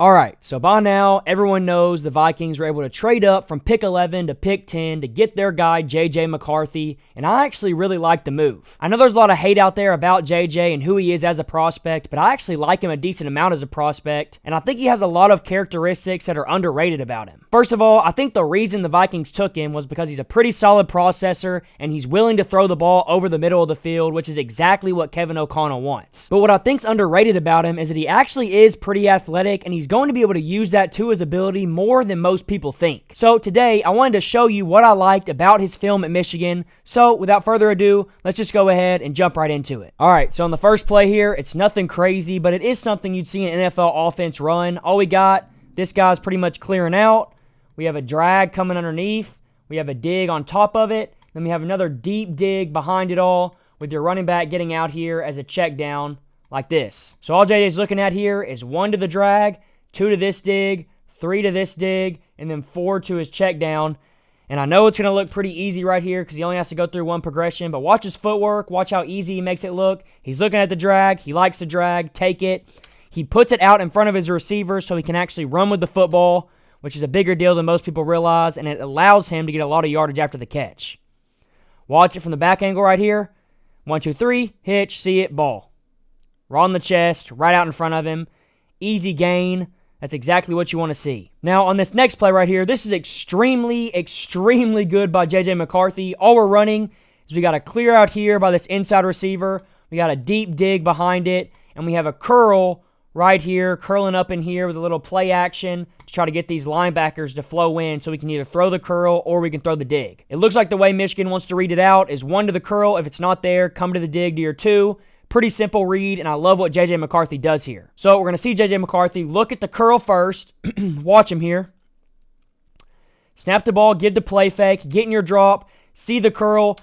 All right, so by now, everyone knows the Vikings were able to trade up from pick 11 to pick 10 to get their guy, JJ McCarthy, and I actually really like the move. I know there's a lot of hate out there about JJ and who he is as a prospect, but I actually like him a decent amount as a prospect, and I think he has a lot of characteristics that are underrated about him. First of all, I think the reason the Vikings took him was because he's a pretty solid processor, and he's willing to throw the ball over the middle of the field, which is exactly what Kevin O'Connell wants. But what I think's underrated about him is that he actually is pretty athletic, and he's going to be able to use that to his ability more than most people think. So today, I wanted to show you what I liked about his film at Michigan. So without further ado, let's just go ahead and jump right into it. All right, so on the first play here, it's nothing crazy, but it is something you'd see an NFL offense run. All we got, this guy's pretty much clearing out. We have a drag coming underneath. We have a dig on top of it. Then we have another deep dig behind it all with your running back getting out here as a check down like this. So all JJ's looking at here is 1 to the drag, 2 to this dig, 3 to this dig, and then 4 to his check down. And I know it's going to look pretty easy right here because he only has to go through one progression, but watch his footwork. Watch how easy he makes it look. He's looking at the drag. He likes the drag. Take it. He puts it out in front of his receiver so he can actually run with the football, which is a bigger deal than most people realize, and it allows him to get a lot of yardage after the catch. Watch it from the back angle right here. 1, 2, 3, hitch, see it, ball. Right on the chest, right out in front of him. Easy gain. That's exactly what you want to see. Now, on this next play right here, this is extremely, extremely good by JJ McCarthy. All we're running is we got a clear out here by this inside receiver. We got a deep dig behind it, and we have a curl right here, curling up in here with a little play action to try to get these linebackers to flow in so we can either throw the curl or we can throw the dig. It looks like the way Michigan wants to read it out is 1 to the curl. If it's not there, come to the dig to your 2. Pretty simple read, and I love what JJ McCarthy does here. So we're going to see JJ McCarthy look at the curl first. Watch him here. Snap the ball, give the play fake, get in your drop, see the curl.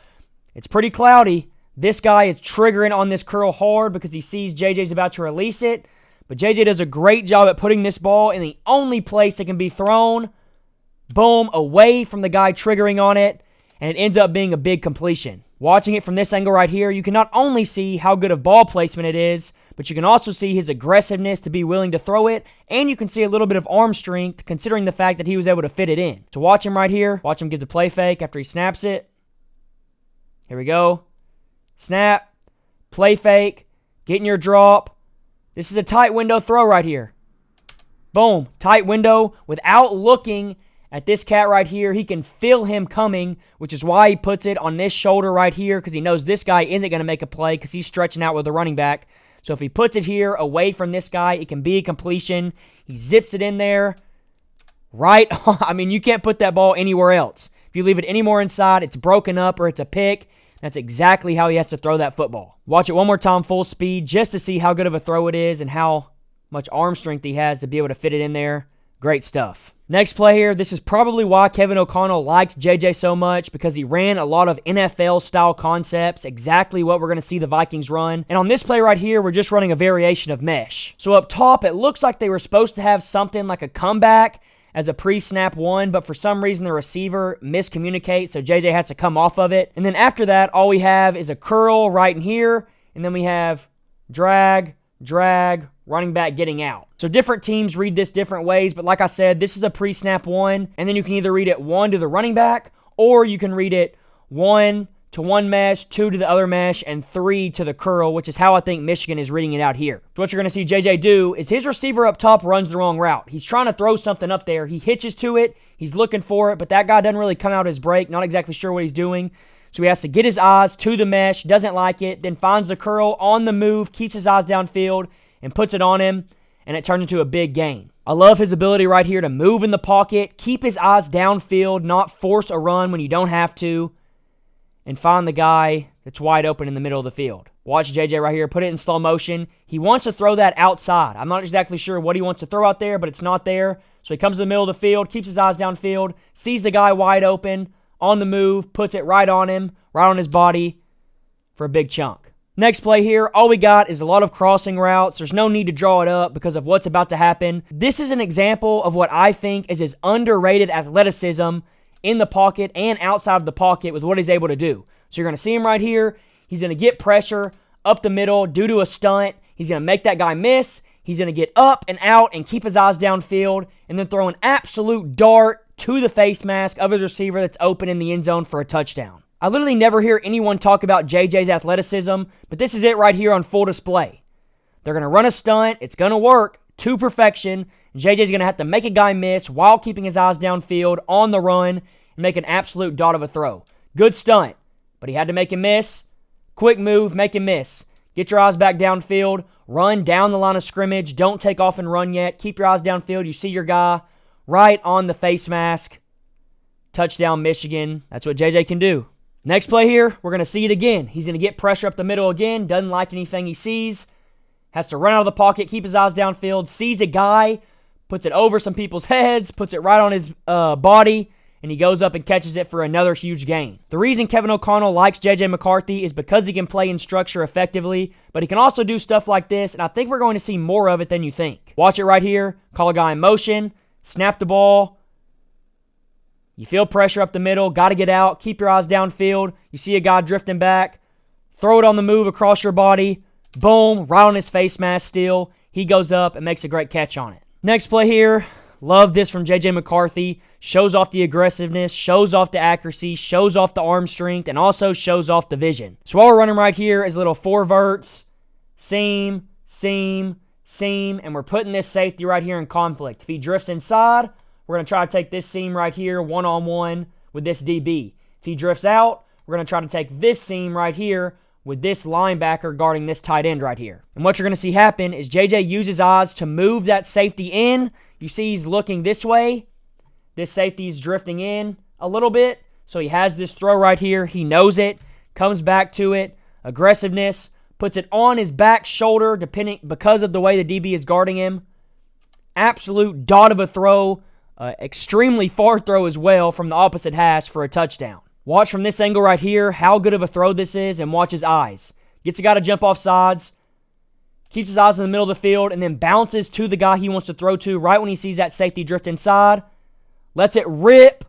It's pretty cloudy. This guy is triggering on this curl hard because he sees JJ's about to release it. But JJ does a great job at putting this ball in the only place it can be thrown. Boom, away from the guy triggering on it, and it ends up being a big completion. Watching it from this angle right here, you can not only see how good of ball placement it is, but you can also see his aggressiveness to be willing to throw it, and you can see a little bit of arm strength considering the fact that he was able to fit it in. So watch him right here. Watch him give the play fake after he snaps it. Here we go. Snap. Play fake. Get in your drop. This is a tight window throw right here. Boom. Tight window without looking at this cat right here. He can feel him coming, which is why he puts it on this shoulder right here because he knows this guy isn't going to make a play because he's stretching out with the running back. So if he puts it here away from this guy, it can be a completion. He zips it in there. Right on. I mean, you can't put that ball anywhere else. If you leave it any more inside, it's broken up or it's a pick. That's exactly how he has to throw that football. Watch it one more time full speed just to see how good of a throw it is and how much arm strength he has to be able to fit it in there. Great stuff. Next play here, this is probably why Kevin O'Connell liked JJ so much because he ran a lot of NFL-style concepts, exactly what we're going to see the Vikings run. And on this play right here, we're just running a variation of mesh. So up top, it looks like they were supposed to have something like a comeback as a pre-snap 1, but for some reason the receiver miscommunicates, so JJ has to come off of it. And then after that, all we have is a curl right in here, and then we have drag, drag, running back getting out. So different teams read this different ways, but like I said, this is a pre-snap 1, and then you can either read it 1 to the running back, or you can read it 1 to one mesh, 2 to the other mesh, and 3 to the curl, which is how I think Michigan is reading it out here. So what you're going to see JJ do is his receiver up top runs the wrong route. He's trying to throw something up there. He hitches to it. He's looking for it, but that guy doesn't really come out his break, not exactly sure what he's doing. So he has to get his eyes to the mesh, doesn't like it, then finds the curl on the move, keeps his eyes downfield, and puts it on him, and it turns into a big gain. I love his ability right here to move in the pocket, keep his eyes downfield, not force a run when you don't have to, and find the guy that's wide open in the middle of the field. Watch JJ right here, put it in slow motion. He wants to throw that outside. I'm not exactly sure what he wants to throw out there, but it's not there. So he comes to the middle of the field, keeps his eyes downfield, sees the guy wide open, on the move, puts it right on him, right on his body for a big chunk. Next play here, all we got is a lot of crossing routes. There's no need to draw it up because of what's about to happen. This is an example of what I think is his underrated athleticism in the pocket and outside of the pocket with what he's able to do. So you're going to see him right here. He's going to get pressure up the middle due to a stunt. He's going to make that guy miss. He's going to get up and out and keep his eyes downfield and then throw an absolute dart to the face mask of his receiver that's open in the end zone for a touchdown. I literally never hear anyone talk about JJ's athleticism, but this is it right here on full display. They're going to run a stunt. It's going to work to perfection. JJ's going to have to make a guy miss while keeping his eyes downfield on the run and make an absolute dot of a throw. Good stunt, but he had to make him miss. Quick move, make him miss. Get your eyes back downfield. Run down the line of scrimmage. Don't take off and run yet. Keep your eyes downfield. You see your guy right on the face mask. Touchdown, Michigan. That's what JJ can do. Next play here, we're going to see it again. He's going to get pressure up the middle again. Doesn't like anything he sees. Has to run out of the pocket, keep his eyes downfield. Sees a guy, puts it over some people's heads, puts it right on his body, and he goes up and catches it for another huge gain. The reason Kevin O'Connell likes JJ McCarthy is because he can play in structure effectively, but he can also do stuff like this, and I think we're going to see more of it than you think. Watch it right here. Call a guy in motion. Snap the ball. You feel pressure up the middle. Got to get out. Keep your eyes downfield. You see a guy drifting back. Throw it on the move across your body. Boom. Right on his face mask still. He goes up and makes a great catch on it. Next play here. Love this from JJ McCarthy. Shows off the aggressiveness. Shows off the accuracy. Shows off the arm strength. And also shows off the vision. So while we're running right here is a little four verts. Seam. Seam. Seam. And we're putting this safety right here in conflict. If he drifts inside, we're going to try to take this seam right here one-on-one with this DB. If he drifts out, we're going to try to take this seam right here with this linebacker guarding this tight end right here. And what you're going to see happen is JJ uses his eyes to move that safety in. You see he's looking this way. This safety is drifting in a little bit. So he has this throw right here. He knows it, comes back to it. Aggressiveness, puts it on his back shoulder because of the way the DB is guarding him. Absolute dot of a throw. Extremely far throw as well from the opposite hash for a touchdown. Watch from this angle right here how good of a throw this is, and watch his eyes. Gets a guy to jump off sides, keeps his eyes in the middle of the field, and then bounces to the guy he wants to throw to right when he sees that safety drift inside. Lets it rip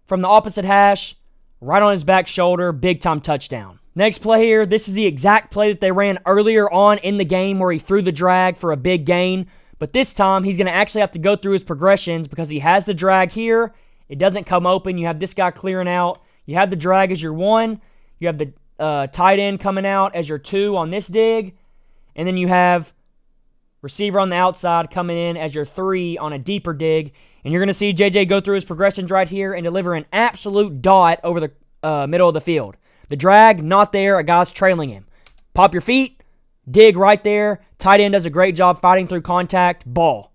from the opposite hash, right on his back shoulder, big-time touchdown. Next play here, this is the exact play that they ran earlier on in the game where he threw the drag for a big gain. But this time, he's going to actually have to go through his progressions because he has the drag here. It doesn't come open. You have this guy clearing out. You have the drag as your 1. You have the tight end coming out as your 2 on this dig. And then you have receiver on the outside coming in as your 3 on a deeper dig. And you're going to see JJ go through his progressions right here and deliver an absolute dot over the middle of the field. The drag, not there. A guy's trailing him. Pop your feet. Dig right there. Tight end does a great job fighting through contact. Ball.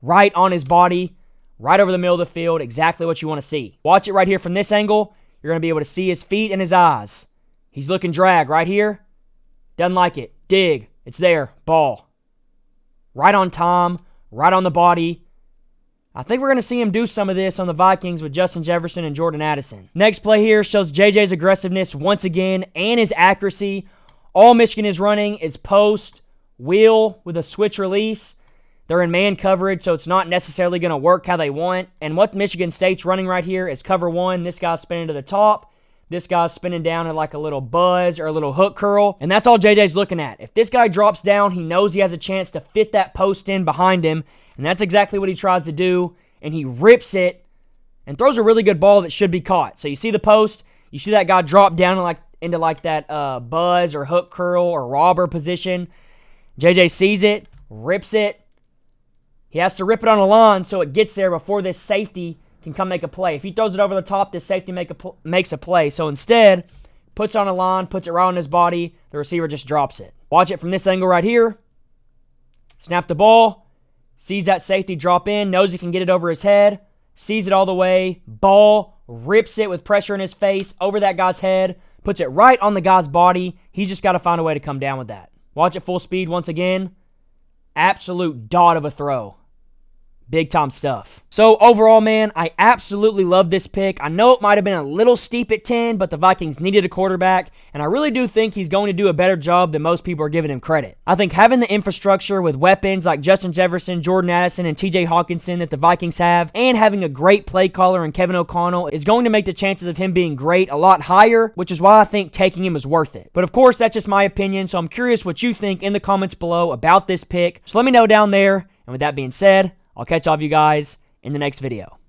Right on his body. Right over the middle of the field. Exactly what you want to see. Watch it right here from this angle. You're going to be able to see his feet and his eyes. He's looking drag right here. Doesn't like it. Dig. It's there. Ball. Right on time. Right on the body. I think we're going to see him do some of this on the Vikings with Justin Jefferson and Jordan Addison. Next play here shows JJ's aggressiveness once again and his accuracy. All Michigan is running is post, wheel with a switch release. They're in man coverage, so it's not necessarily going to work how they want. And what Michigan State's running right here is cover 1. This guy's spinning to the top. This guy's spinning down at like a little buzz or a little hook curl. And that's all JJ's looking at. If this guy drops down, he knows he has a chance to fit that post in behind him. And that's exactly what he tries to do. And he rips it and throws a really good ball that should be caught. So you see the post. You see that guy drop down into that buzz or hook curl or robber position. JJ sees it, rips it. He has to rip it on a line so it gets there before this safety can come make a play. If he throws it over the top, this safety makes a play. So instead, puts it on a line, puts it right on his body. The receiver just drops it. Watch it from this angle right here. Snap the ball. Sees that safety drop in, knows he can get it over his head. Sees it all the way. Ball, rips it with pressure in his face over that guy's head. Puts it right on the guy's body. He's just got to find a way to come down with that. Watch it full speed once again. Absolute dot of a throw. Big time stuff. So overall, man, I absolutely love this pick. I know it might have been a little steep at 10, but the Vikings needed a quarterback, and I really do think he's going to do a better job than most people are giving him credit. I think having the infrastructure with weapons like Justin Jefferson, Jordan Addison, and TJ Hockenson that the Vikings have, and having a great play caller in Kevin O'Connell is going to make the chances of him being great a lot higher, which is why I think taking him is worth it. But of course, that's just my opinion, so I'm curious what you think in the comments below about this pick. So let me know down there, and with that being said, I'll catch all of you guys in the next video.